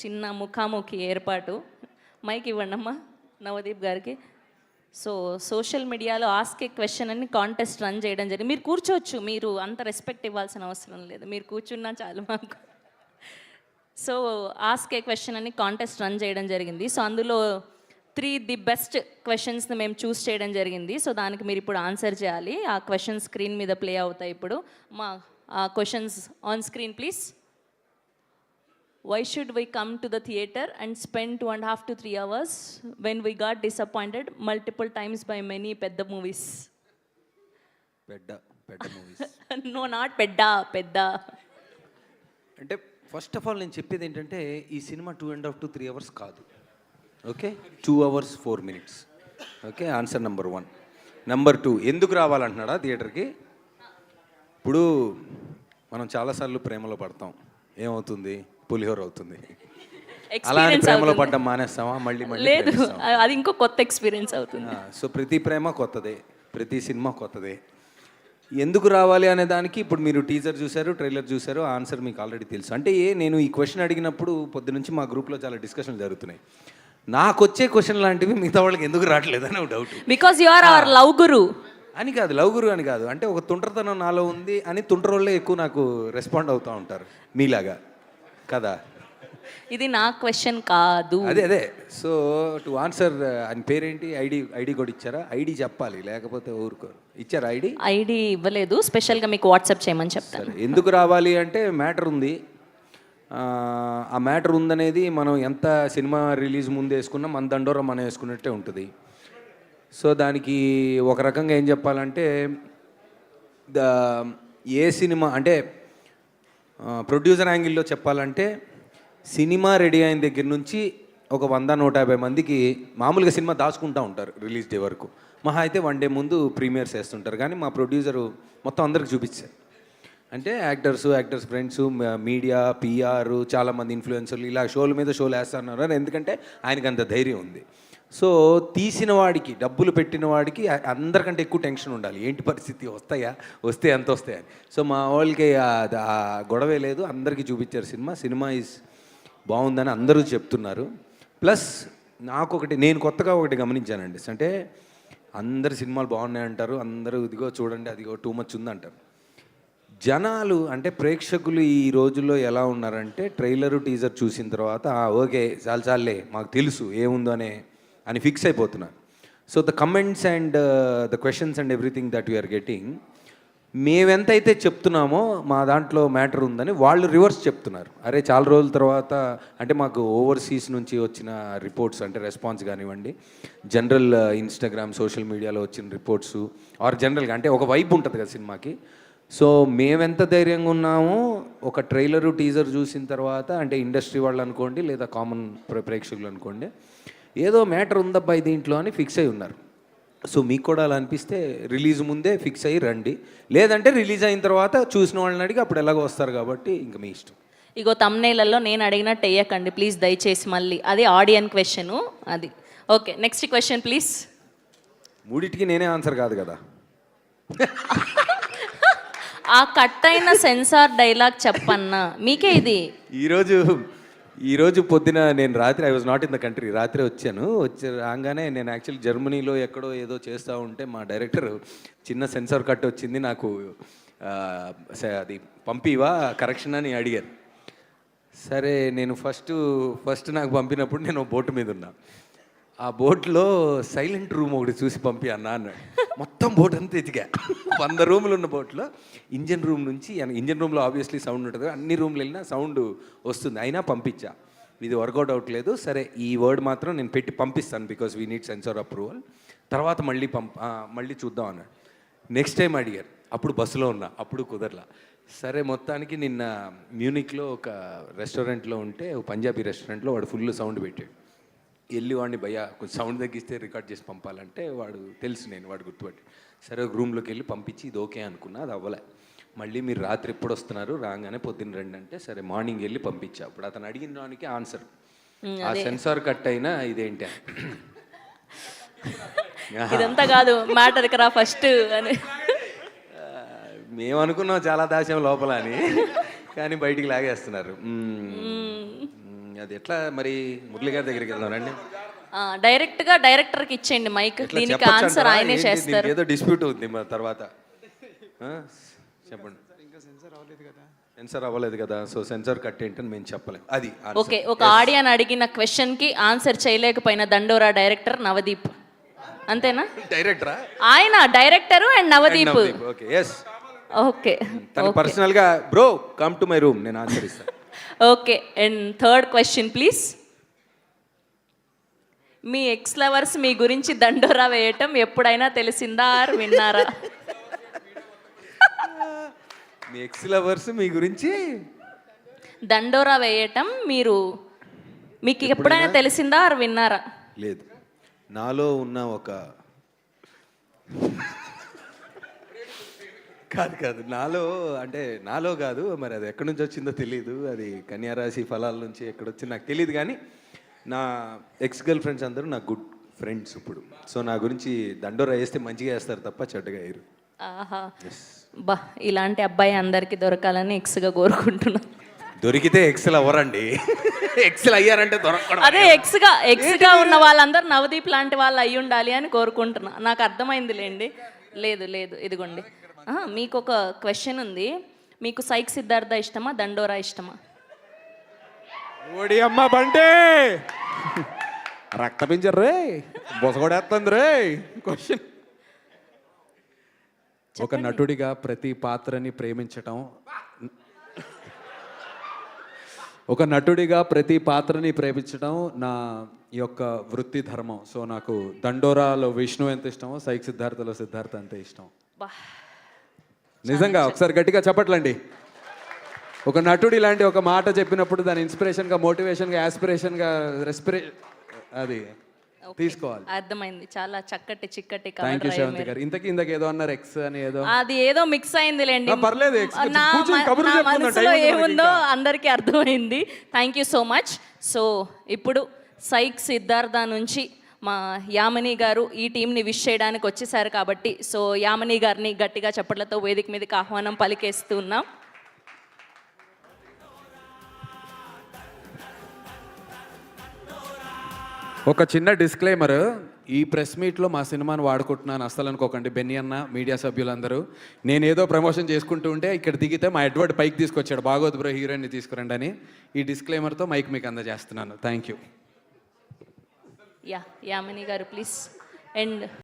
చిన్న ముఖాముఖి ఏర్పాటు. మైక్ ఇవ్వండి అమ్మా నవదీప్ గారికి. సో సోషల్ మీడియాలో ఆస్క్ ఏ క్వశ్చన్ అని కాంటెస్ట్ రన్ చేయడం జరిగింది. మీరు కూర్చోవచ్చు, మీరు అంత రెస్పెక్ట్ ఇవ్వాల్సిన అవసరం లేదు, మీరు కూర్చున్నా చాలు మాకు. సో ఆస్క్ ఏ క్వశ్చన్ అని కాంటెస్ట్ రన్ చేయడం జరిగింది. సో అందులో 3 ది బెస్ట్ క్వశ్చన్స్ని మేము చూస్ చేయడం జరిగింది. సో దానికి మీరు ఇప్పుడు ఆన్సర్ చేయాలి. ఆ క్వశ్చన్స్ స్క్రీన్ మీద ప్లే అవుతాయి ఇప్పుడు. మా ఆ questions on screen please. Why should we come to the theatre and spend 2.5 to 3 hours when we got disappointed multiple times by many pedda movies? Pedda movies. No, not pedda. అంటే first of all నేను చెప్పేది ఏంటంటే ఈ cinema 2.5 to 3 hours కాదు. Okay, 2 hours 4 minutes. Okay, answer number 1. Number 2, ఎందుకు రావాలంటున్నాడా థియేటర్కి? ఇప్పుడు మనం చాలాసార్లు ప్రేమలో పడతాం, ఏమవుతుంది? పులిహోర అవుతుంది. అలా ప్రేమలో పడ్డం మానేస్తామా? మళ్ళీ లేదు, అది ఇంకో కొత్త ఎక్స్పీరియన్స్ అవుతుంది. సో ప్రతి ప్రేమ కొత్తదే, ప్రతి సినిమా కొత్తదే. ఎందుకు రావాలి అనే దానికి ఇప్పుడు మీరు టీజర్ చూశారు, ట్రైలర్ చూశారు, ఆన్సర్ మీకు ఆల్రెడీ తెలుసు. అంటే నేను ఈ క్వశ్చన్ అడిగినప్పుడు పొద్దు నుంచి మా గ్రూప్లో చాలా డిస్కషన్లు జరుగుతున్నాయి. నాకు వచ్చే క్వశ్చన్ లాంటివి మిగతా వాళ్ళకి ఎందుకు రావట్లేదు అని doubt. Because you are our love guru అని కాదు, లవ్ గురు అని కాదు, అంటే ఒక తుంటరితనం నాలో ఉంది అని తుంటరోళ్ళే ఎక్కువ నాకు రెస్పాండ్ అవుతూ ఉంటారు మీలాగా కదా. ఇది నా క్వశ్చన్ కాదు. అదే సో టు ఆన్సర్ అని పేరేంటి? ఐడి కూడా ఇచ్చారా? ఐడి చెప్పాలి, లేకపోతే ఊరుకోరు. ఇచ్చారా ఐడి? ఐడి ఇవ్వలేదు, స్పెషల్గా మీకు వాట్సాప్ చేయమని చెప్తాను. ఎందుకు రావాలి అంటే మ్యాటర్ ఉంది. ఆ మ్యాటర్ ఉందనేది మనం ఎంత సినిమా రిలీజ్ ముందు వేసుకున్నా మన దండోరం మనం వేసుకున్నట్టే ఉంటుంది. సో దానికి ఒక రకంగా ఏం చెప్పాలంటే ఏ సినిమా అంటే ప్రొడ్యూసర్ యాంగిల్లో చెప్పాలంటే సినిమా రెడీ అయిన దగ్గర నుంచి ఒక 100-150 మందికి మామూలుగా సినిమా దాచుకుంటూ ఉంటారు రిలీజ్ డే వరకు. మహా అయితే 1 day ముందు ప్రీమియర్స్ వేస్తుంటారు. కానీ మా ప్రొడ్యూసరు మొత్తం అందరికి చూపించారు. అంటే యాక్టర్స్ ఫ్రెండ్స్, మీడియా, పిఆర్, చాలామంది ఇన్ఫ్లుయెన్సర్లు ఇలా షోల మీద షోలు వేస్తున్నారు. ఎందుకంటే ఆయనకు అంత ధైర్యం ఉంది. సో తీసిన వాడికి, డబ్బులు పెట్టిన వాడికి అందరికంటే ఎక్కువ టెన్షన్ ఉండాలి. ఏంటి పరిస్థితి, వస్తే ఎంత వస్తాయని. సో మా వాళ్ళకి ఆ గొడవే లేదు, అందరికీ చూపించారు సినిమా ఈజ్ బాగుందని అందరూ చెప్తున్నారు. ప్లస్ నేను కొత్తగా ఒకటి గమనించానండి. అంటే అందరు సినిమాలు బాగున్నాయంటారు, అందరూ ఇదిగో చూడండి అదిగో టూ మచ్ ఉందంటారు. జనాలు అంటే ప్రేక్షకులు ఈ రోజుల్లో ఎలా ఉన్నారంటే ట్రైలరు టీజర్ చూసిన తర్వాత ఓకే చాలే మాకు తెలుసు ఏముందో అని ఫిక్స్ అయిపోతున్నారు. So the comments and the questions and everything that we are getting, మేమెంతైతే చెప్తున్నామో మా దాంట్లో మ్యాటర్ ఉందని వాళ్ళు రివర్స్ చెప్తున్నారు. అరే చాలా రోజుల తర్వాత అంటే మాకు ఓవర్సీస్ నుంచి వచ్చిన రిపోర్ట్స్ అంటే రెస్పాన్స్ కానివ్వండి, జనరల్ ఇన్స్టాగ్రామ్ సోషల్ మీడియాలో వచ్చిన రిపోర్ట్స్ ఆర్ జనరల్గా అంటే ఒక వైబ్ ఉంటుంది కదా సినిమాకి. సో మేమెంత ధైర్యంగా ఉన్నామో ఒక ట్రైలరు టీజర్ చూసిన తర్వాత అంటే ఇండస్ట్రీ వాళ్ళు అనుకోండి లేదా కామన్ ప్రేక్షకులు అనుకోండి, ఏదో మ్యాటర్ ఉందబ్బాయి దీంట్లో అని ఫిక్స్ అయి ఉన్నారు. సో మీకు కూడా అలా అనిపిస్తే రిలీజ్ ముందే ఫిక్స్ అయ్యి రండి, లేదంటే రిలీజ్ అయిన తర్వాత చూసిన వాళ్ళని అడిగి అప్పుడు ఎలాగో వస్తారు కాబట్టి ఇంక మీ ఇష్టం. ఇగో తమ్నేలలో నేను అడిగినట్టు వేయకండి ప్లీజ్ దయచేసి. మళ్ళీ అది ఆడియన్ క్వశ్చను అది. Okay, next question please. మూడింటికి నేనే ఆన్సర్ కాదు కదా. ఆ కట్ అయిన సెన్సార్ డైలాగ్ చెప్పన్నా మీకే ఇది. ఈరోజు పొద్దున నేను రాత్రి I was not in the country, రాత్రి వచ్చి రాగానే నేను యాక్చువల్లీ జర్మనీలో ఎక్కడో ఏదో చేస్తూ ఉంటే మా డైరెక్టర్ చిన్న సెన్సార్ కట్ వచ్చింది నాకు, అది పంపివా కరెక్షన్ అని అడిగారు. సరే నేను ఫస్ట్ నాకు పంపినప్పుడు నేను బోటు మీద ఉన్నా. ఆ బోట్లో సైలెంట్ రూమ్ ఒకటి చూసి పంపి అన్నాడు. మొత్తం బోట్ అంతా ఎతిగా, 100 రూములు ఉన్న బోట్లో ఇంజన్ రూమ్లో ఆబ్వియస్లీ సౌండ్ ఉంటుంది, అన్ని రూమ్లు వెళ్ళినా సౌండ్ వస్తుంది, అయినా పంపించా. ఇది వర్కౌట్ అవ్వట్లేదు, సరే ఈ వర్డ్ మాత్రం నేను పెట్టి పంపిస్తాను because we need censor approval, తర్వాత మళ్ళీ చూద్దాం అన్నాడు. నెక్స్ట్ టైం అడిగారు, అప్పుడు బస్సులో ఉన్నా, అప్పుడు కుదరలా. సరే మొత్తానికి నిన్న మ్యూనిక్లో ఒక రెస్టారెంట్లో ఉంటే, పంజాబీ రెస్టారెంట్లో వాడు ఫుల్ సౌండ్ పెట్టాడు. వెళ్ళి వాడిని భయ్యా కొంచెం సౌండ్ తగ్గిస్తే రికార్డ్ చేసి పంపాలంటే వాడు తెలుసు వాడు గుర్తుపట్టి, సరే ఒక రూమ్లోకి వెళ్ళి పంపించి ఇది ఓకే అనుకున్నా, అది అవ్వలే. మళ్ళీ మీరు రాత్రి ఎప్పుడు వస్తున్నారు, రాగానే పొద్దున్న రండి అంటే సరే మార్నింగ్ వెళ్ళి పంపించా. అప్పుడు అతను అడిగిన దానికి ఆన్సర్ ఆ సెన్సార్ కట్ అయినా ఇదేంటి ఇదంతా కాదు మ్యాటర్ రా ఫస్ట్ అని. మేము అనుకున్నాం చాలా దాచాం లోపల అని, కానీ బయటికి లాగేస్తున్నారు. అది ఎట్లా మరి మురళి గారి దగ్గరికి వెళ్దాం రండి. డైరెక్ట్గా డైరెక్టర్కి ఇచ్చేయండి మైక్, ఎట్లా దీనికి చెప్పొచ్చు ఆన్సర్ అంటారా? ఆయనే ఏంటి? చేస్తారు. దీనికి ఏదో డిస్ప్యూట్ ఉంది మా తర్వాత. చెప్పండి. సెన్సర్ అవ్వలేదు కదా, సో సెన్సర్ కట్ ఏంటని మేము చెప్పలేం. అది ఓకే, ఒక ఆడియన్ అడిగిన క్వశ్చన్కి ఆన్సర్ చేయలేకపోయిన దండోరా డైరెక్టర్ నవదీప్, అంతేనా? డైరెక్టరా? ఆయన director and Navdeep. Okay, yes. Okay తను పర్సనల్ గా bro come to my room, నేను ఆన్సర్ ఇస్తాను. Okay, and third question please. మీ ఎక్స్ లవర్స్ మీ గురించి దండోరా వేయటం ఎప్పుడైనా తెలిసిందా ఆర్ విన్నారా? మీ ఎక్స్ లవర్స్ మీ గురించి దండోరా వేయటం మీకు ఎప్పుడైనా తెలిసిందా ఆర్ విన్నారా? లేదు. నాలో ఉన్న ఒక కాదు నాలో కాదు, మరి అది ఎక్కడి నుంచి వచ్చిందో తెలియదు. అది కన్యారాశి ఫలాల నుంచి ఎక్కడొచ్చిందో నాకు తెలియదు. కానీ నా ఎక్స్ గర్ల్ ఫ్రెండ్స్ అందరూ నా గుడ్ ఫ్రెండ్స్ ఇప్పుడు. సో నా గురించి దండోరా వేస్తే మంచిగా వేస్తారు తప్ప చెడ్డగా వేయరు. ఆహా, బా, ఇలాంటి అబ్బాయి అందరికీ దొరకాలని ఎక్స్గా కోరుకుంటున్నా. దొరికితే ఎక్స్లు అవ్వరండి, ఎక్స్లు అయ్యారంటే దొరకడం. అదే ఎక్స్గా ఉన్న వాళ్ళందరూ నవదీప్ లాంటి వాళ్ళు అయి ఉండాలి అని కోరుకుంటున్నా. నాకు అర్థమైందిలేండి. లేదు ఇదిగోండి. మీకు ఒక క్వశ్చన్ ఉంది. మీకు సైక్ సిద్ధార్థ ఇష్టమా, దండోరా ఇష్టమా? ఓడి అమ్మ బంటే రక్త పింజర్ రే, బొసగొడేస్తుంది రే. క్వశ్చన్, ఒక నటుడిగా ప్రతి పాత్రని ప్రేమించటం, నా యొక్క వృత్తి ధర్మం. సో నాకు దండోరాలో విష్ణు ఎంత ఇష్టమో సైక్ సిద్ధార్థలో సిద్ధార్థ అంతే ఇష్టం. నిజంగా ఒకసారి గట్టిగా చెప్పట్లండి. ఒక నటుడు ఇలాంటి ఒక మాట చెప్పినప్పుడు దాని ఇన్స్పిరేషన్గా, మోటివేషన్గా, యాస్పిరేషన్గా అది తీసుకోవాలి. అర్థమైంది. చాలా చిక్కటి థ్యాంక్ యూ శ్రవంతి గారు. ఇంతకు ఏదో అన్నారు ఎక్స్ అని, ఏదో అది ఏదో మిక్స్ అయింది లేండి. పర్లేదు, నా మనసులో ఏముందో అందరికీ అర్థమైంది. Thank you so much. So ఇప్పుడు సైక్ సిద్ధార్థ నుంచి మా యామిని గారు ఈ టీంని విష్ చేయడానికి వచ్చేసారు కాబట్టి, సో యామిని గారిని గట్టిగా చప్పట్లతో వేదిక మీదకి ఆహ్వానం పలికేస్తున్నాం. ఒక చిన్న డిస్క్లైమర్, ఈ ప్రెస్ మీట్లో మా సినిమాను వాడుకుంటున్నాను అస్సలు అనుకోకండి. బెన్నీ అన్న, మీడియా సభ్యులందరూ, నేను ఏదో ప్రమోషన్ చేసుకుంటూ ఉంటే ఇక్కడ దిగితే మా ఎడ్వర్డ్ పైకి తీసుకొచ్చాడు, బాగోదు బ్రో హీరోయిన్ని తీసుకురండి అని. ఈ డిస్క్లైమర్తో మైక్ మీకు అందజేస్తున్నాను. Thank you. యామిని గారు ప్లీజ్. అండ్